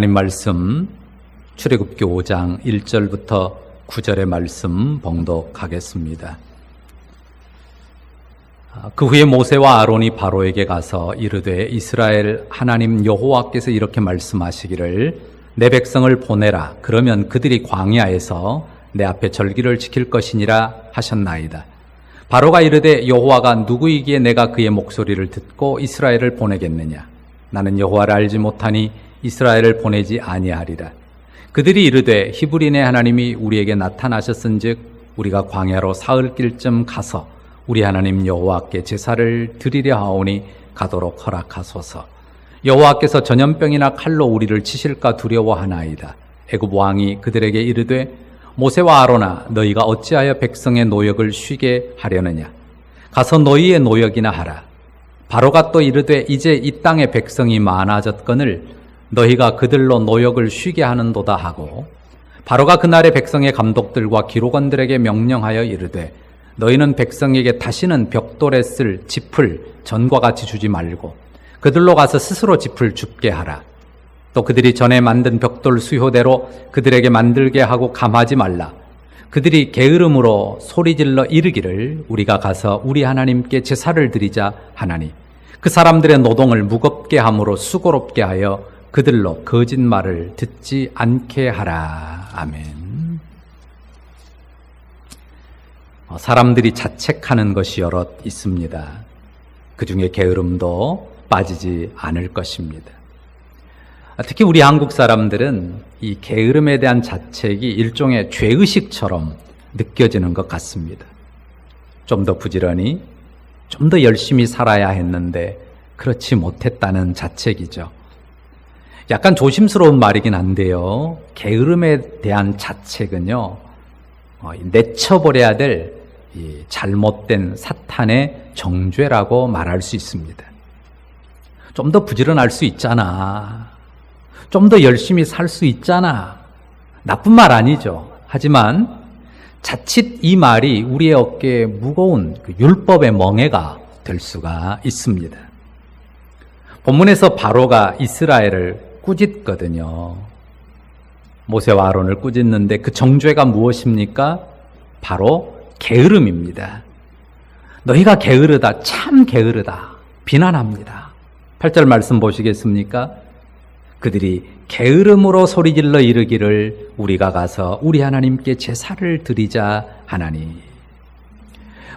하나님 말씀 출애굽기 5장 1절부터 9절의 말씀 봉독하겠습니다. 그 후에 모세와 아론이 바로에게 가서 이르되 이스라엘 하나님 여호와께서 이렇게 말씀하시기를 내 백성을 보내라. 그러면 그들이 광야에서 내 앞에 절기를 지킬 것이니라 하셨나이다. 바로가 이르되 여호와가 누구이기에 내가 그의 목소리를 듣고 이스라엘을 보내겠느냐. 나는 여호와를 알지 못하니 이스라엘을 보내지 아니하리라. 그들이 이르되 히브리네 하나님이 우리에게 나타나셨은즉 우리가 광야로 사흘길쯤 가서 우리 하나님 여호와께 제사를 드리려 하오니 가도록 허락하소서. 여호와께서 전염병이나 칼로 우리를 치실까 두려워하나이다. 애굽 왕이 그들에게 이르되 모세와 아론아 너희가 어찌하여 백성의 노역을 쉬게 하려느냐. 가서 너희의 노역이나 하라. 바로가 또 이르되 이제 이 땅에 백성이 많아졌거늘 너희가 그들로 노역을 쉬게 하는도다 하고, 바로가 그날의 백성의 감독들과 기록원들에게 명령하여 이르되 너희는 백성에게 다시는 벽돌에 쓸 짚을 전과 같이 주지 말고 그들로 가서 스스로 짚을 줍게 하라. 또 그들이 전에 만든 벽돌 수효대로 그들에게 만들게 하고 감하지 말라. 그들이 게으름으로 소리질러 이르기를 우리가 가서 우리 하나님께 제사를 드리자 하나니 그 사람들의 노동을 무겁게 함으로 수고롭게 하여 그들로 거짓말을 듣지 않게 하라. 아멘. 사람들이 자책하는 것이 여럿 있습니다. 그 중에 게으름도 빠지지 않을 것입니다. 특히 우리 한국 사람들은 이 게으름에 대한 자책이 일종의 죄의식처럼 느껴지는 것 같습니다. 좀 더 부지런히, 좀 더 열심히 살아야 했는데 그렇지 못했다는 자책이죠. 약간 조심스러운 말이긴 한데요. 게으름에 대한 자책은요, 내쳐버려야 될 이 잘못된 사탄의 정죄라고 말할 수 있습니다. 좀 더 부지런할 수 있잖아. 좀 더 열심히 살 수 있잖아. 나쁜 말 아니죠. 하지만 자칫 이 말이 우리의 어깨에 무거운 그 율법의 멍에가 될 수가 있습니다. 본문에서 바로가 이스라엘을 꾸짖거든요. 모세와 아론을 꾸짖는데 그 정죄가 무엇입니까? 바로 게으름입니다. 너희가 게으르다, 참 게으르다 비난합니다. 8절 말씀 보시겠습니까? 그들이 게으름으로 소리질러 이르기를 우리가 가서 우리 하나님께 제사를 드리자 하나니.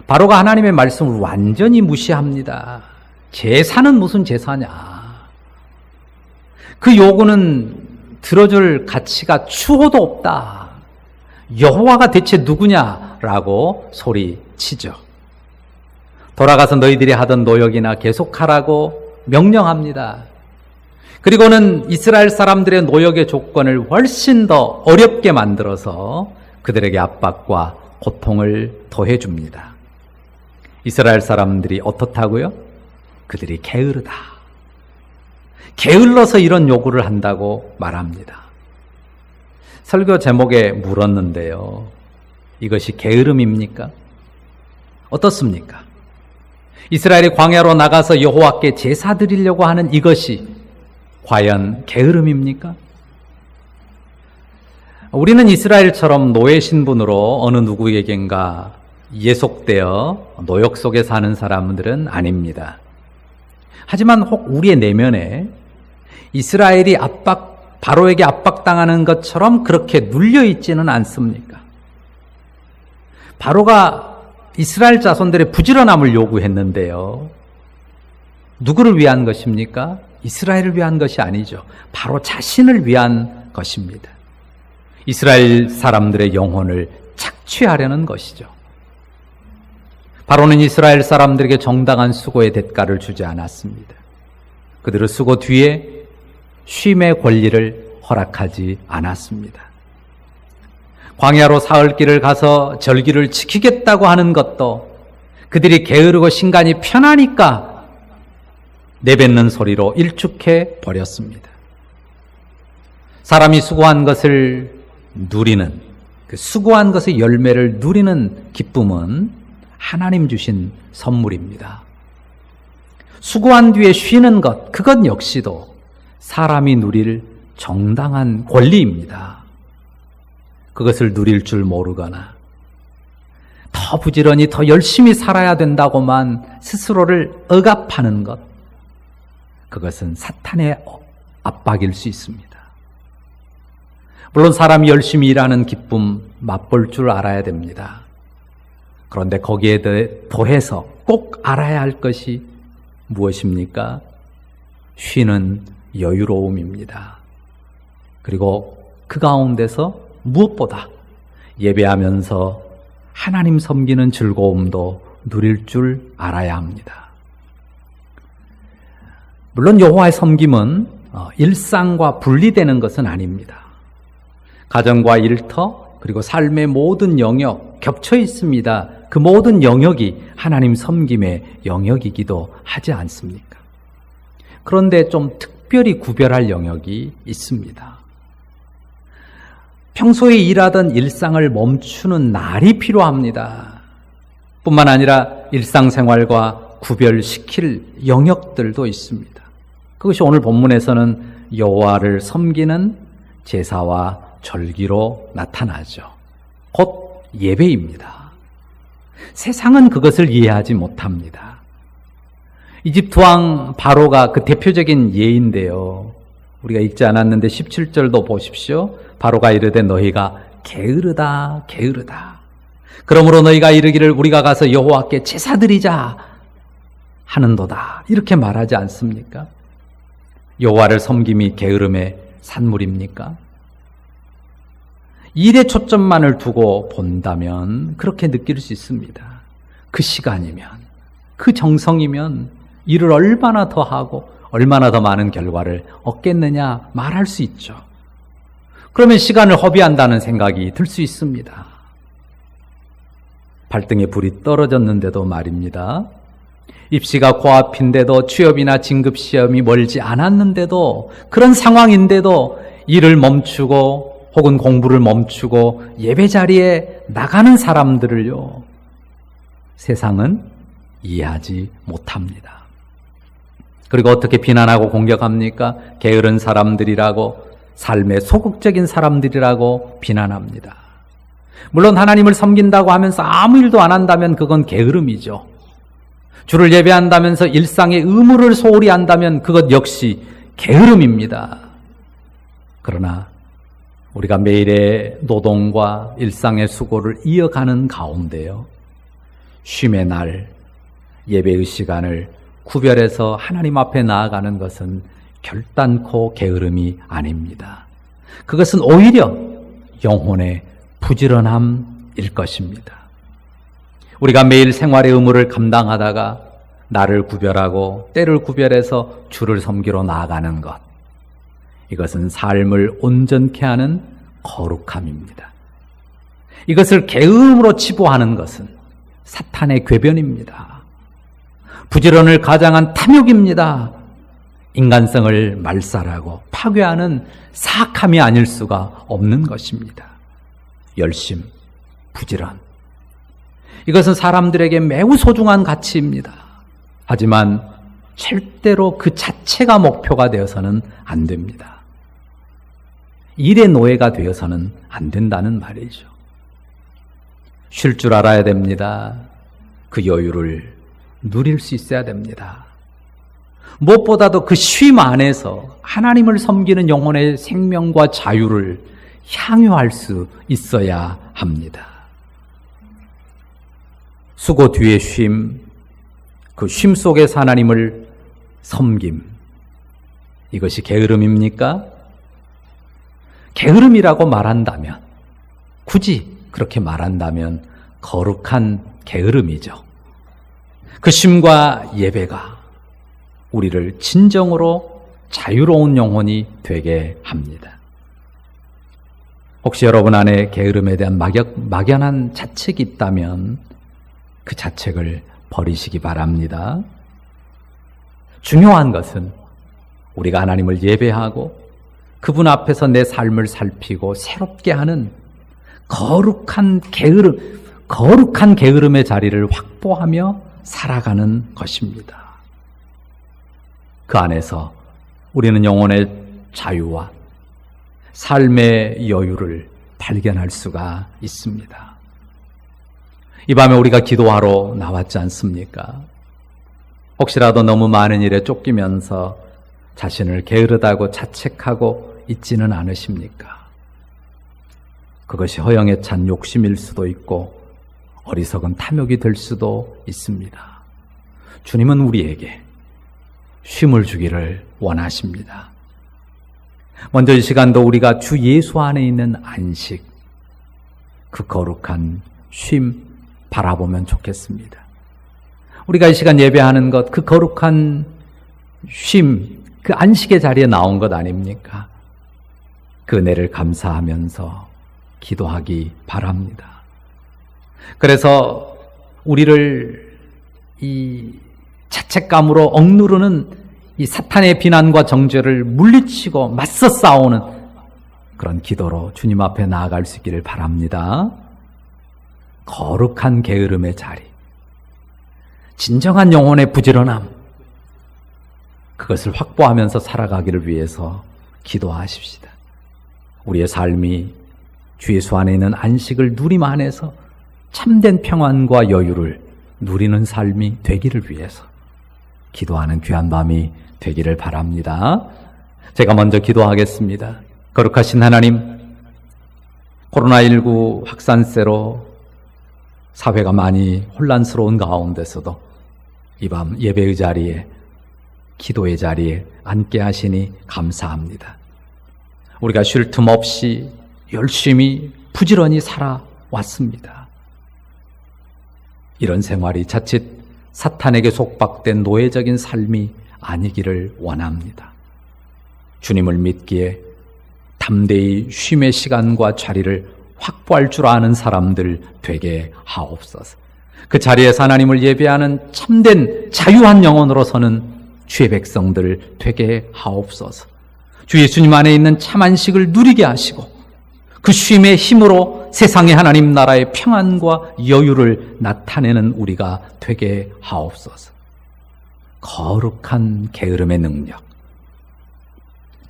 바로가 하나님의 말씀을 완전히 무시합니다. 제사는 무슨 제사냐. 그 요구는 들어줄 가치가 추호도 없다. 여호와가 대체 누구냐라고 소리치죠. 돌아가서 너희들이 하던 노역이나 계속하라고 명령합니다. 그리고는 이스라엘 사람들의 노역의 조건을 훨씬 더 어렵게 만들어서 그들에게 압박과 고통을 더해줍니다. 이스라엘 사람들이 어떻다고요? 그들이 게으르다. 게을러서 이런 요구를 한다고 말합니다. 설교 제목에 물었는데요. 이것이 게으름입니까? 어떻습니까? 이스라엘이 광야로 나가서 여호와께 제사 드리려고 하는 이것이 과연 게으름입니까? 우리는 이스라엘처럼 노예 신분으로 어느 누구에겐가 예속되어 노역 속에 사는 사람들은 아닙니다. 하지만 혹 우리의 내면에 이스라엘이 바로에게 압박당하는 것처럼 그렇게 눌려있지는 않습니까? 바로가 이스라엘 자손들의 부지런함을 요구했는데요. 누구를 위한 것입니까? 이스라엘을 위한 것이 아니죠. 바로 자신을 위한 것입니다. 이스라엘 사람들의 영혼을 착취하려는 것이죠. 바로는 이스라엘 사람들에게 정당한 수고의 대가를 주지 않았습니다. 그들의 수고 뒤에 쉼의 권리를 허락하지 않았습니다. 광야로 사흘길을 가서 절기를 지키겠다고 하는 것도 그들이 게으르고 신간이 편하니까 내뱉는 소리로 일축해 버렸습니다. 사람이 수고한 것을 누리는, 그 수고한 것의 열매를 누리는 기쁨은 하나님 주신 선물입니다. 수고한 뒤에 쉬는 것, 그것 역시도 사람이 누릴 정당한 권리입니다. 그것을 누릴 줄 모르거나 더 부지런히 더 열심히 살아야 된다고만 스스로를 억압하는 것, 그것은 사탄의 압박일 수 있습니다. 물론 사람이 열심히 일하는 기쁨 맛볼 줄 알아야 됩니다. 그런데 거기에 더해서 꼭 알아야 할 것이 무엇입니까? 쉬는 여유로움입니다. 그리고 그 가운데서 무엇보다 예배하면서 하나님 섬기는 즐거움도 누릴 줄 알아야 합니다. 물론 여호와의 섬김은 일상과 분리되는 것은 아닙니다. 가정과 일터 그리고 삶의 모든 영역 겹쳐 있습니다. 그 모든 영역이 하나님 섬김의 영역이기도 하지 않습니까? 그런데 좀 특별히 구별할 영역이 있습니다. 평소에 일하던 일상을 멈추는 날이 필요합니다. 뿐만 아니라 일상생활과 구별시킬 영역들도 있습니다. 그것이 오늘 본문에서는 여호와를 섬기는 제사와 절기로 나타나죠. 곧 예배입니다. 세상은 그것을 이해하지 못합니다. 이집트 왕 바로가 그 대표적인 예인데요. 우리가 읽지 않았는데 17절도 보십시오. 바로가 이르되 너희가 게으르다 게으르다. 그러므로 너희가 이르기를 우리가 가서 여호와께 제사 드리자 하는도다. 이렇게 말하지 않습니까? 여호와를 섬김이 게으름의 산물입니까? 일에 초점만을 두고 본다면 그렇게 느낄 수 있습니다. 그 시간이면, 그 정성이면 일을 얼마나 더 하고 얼마나 더 많은 결과를 얻겠느냐 말할 수 있죠. 그러면 시간을 허비한다는 생각이 들 수 있습니다. 발등에 불이 떨어졌는데도 말입니다. 입시가 코앞인데도 취업이나 진급시험이 멀지 않았는데도 그런 상황인데도 일을 멈추고 혹은 공부를 멈추고 예배 자리에 나가는 사람들을요, 세상은 이해하지 못합니다. 그리고 어떻게 비난하고 공격합니까? 게으른 사람들이라고, 삶의 소극적인 사람들이라고 비난합니다. 물론 하나님을 섬긴다고 하면서 아무 일도 안 한다면 그건 게으름이죠. 주를 예배한다면서 일상의 의무를 소홀히 한다면 그것 역시 게으름입니다. 그러나 우리가 매일의 노동과 일상의 수고를 이어가는 가운데요, 쉼의 날, 예배의 시간을 구별해서 하나님 앞에 나아가는 것은 결단코 게으름이 아닙니다. 그것은 오히려 영혼의 부지런함일 것입니다. 우리가 매일 생활의 의무를 감당하다가 날을 구별하고 때를 구별해서 주를 섬기러 나아가는 것, 이것은 삶을 온전케 하는 거룩함입니다. 이것을 게으름으로 치부하는 것은 사탄의 궤변입니다. 부지런을 가장한 탐욕입니다. 인간성을 말살하고 파괴하는 사악함이 아닐 수가 없는 것입니다. 열심, 부지런, 이것은 사람들에게 매우 소중한 가치입니다. 하지만 절대로 그 자체가 목표가 되어서는 안 됩니다. 일의 노예가 되어서는 안 된다는 말이죠. 쉴 줄 알아야 됩니다. 그 여유를 누릴 수 있어야 됩니다. 무엇보다도 그 쉼 안에서 하나님을 섬기는 영혼의 생명과 자유를 향유할 수 있어야 합니다. 수고 뒤에 쉼, 그 쉼 속에서 하나님을 섬김, 이것이 게으름입니까? 게으름이라고 말한다면, 굳이 그렇게 말한다면 거룩한 게으름이죠. 그 쉼과 예배가 우리를 진정으로 자유로운 영혼이 되게 합니다. 혹시 여러분 안에 게으름에 대한 막연한 자책이 있다면 그 자책을 버리시기 바랍니다. 중요한 것은 우리가 하나님을 예배하고 그분 앞에서 내 삶을 살피고 새롭게 하는 거룩한 게으름의 자리를 확보하며 살아가는 것입니다. 그 안에서 우리는 영혼의 자유와 삶의 여유를 발견할 수가 있습니다. 이 밤에 우리가 기도하러 나왔지 않습니까? 혹시라도 너무 많은 일에 쫓기면서 자신을 게으르다고 자책하고 있지는 않으십니까? 그것이 허영에 찬 욕심일 수도 있고 어리석은 탐욕이 될 수도 있습니다. 주님은 우리에게 쉼을 주기를 원하십니다. 먼저 이 시간도 우리가 주 예수 안에 있는 안식, 그 거룩한 쉼 바라보면 좋겠습니다. 우리가 이 시간 예배하는 것, 그 거룩한 쉼, 그 안식의 자리에 나온 것 아닙니까? 그 은혜를 감사하면서 기도하기 바랍니다. 그래서 우리를 이 자책감으로 억누르는 이 사탄의 비난과 정죄를 물리치고 맞서 싸우는 그런 기도로 주님 앞에 나아갈 수 있기를 바랍니다. 거룩한 게으름의 자리, 진정한 영혼의 부지런함, 그것을 확보하면서 살아가기를 위해서 기도하십시다. 우리의 삶이 주 예수 안에 있는 안식을 누림 안에서 참된 평안과 여유를 누리는 삶이 되기를 위해서 기도하는 귀한 밤이 되기를 바랍니다. 제가 먼저 기도하겠습니다. 거룩하신 하나님, 코로나19 확산세로 사회가 많이 혼란스러운 가운데서도 이 밤 예배의 자리에, 기도의 자리에 앉게 하시니 감사합니다. 우리가 쉴 틈 없이 열심히 부지런히 살아왔습니다. 이런 생활이 자칫 사탄에게 속박된 노예적인 삶이 아니기를 원합니다. 주님을 믿기에 담대히 쉼의 시간과 자리를 확보할 줄 아는 사람들 되게 하옵소서. 그 자리에서 하나님을 예배하는 참된 자유한 영혼으로 서는 주의 백성들 되게 하옵소서. 주 예수님 안에 있는 참 안식을 누리게 하시고 그 쉼의 힘으로 세상의 하나님 나라의 평안과 여유를 나타내는 우리가 되게 하옵소서. 거룩한 게으름의 능력,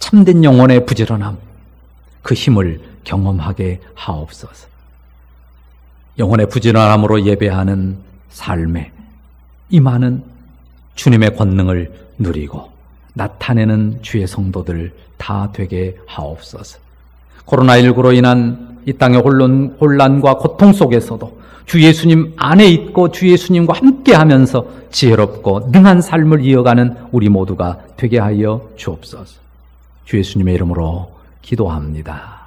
참된 영혼의 부지런함, 그 힘을 경험하게 하옵소서. 영혼의 부지런함으로 예배하는 삶에 임하는 주님의 권능을 누리고 나타내는 주의 성도들 다 되게 하옵소서. 코로나19로 인한 이 땅의 혼란과 고통 속에서도 주 예수님 안에 있고 주 예수님과 함께하면서 지혜롭고 능한 삶을 이어가는 우리 모두가 되게 하여 주옵소서. 주 예수님의 이름으로 기도합니다.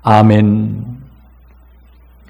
아멘.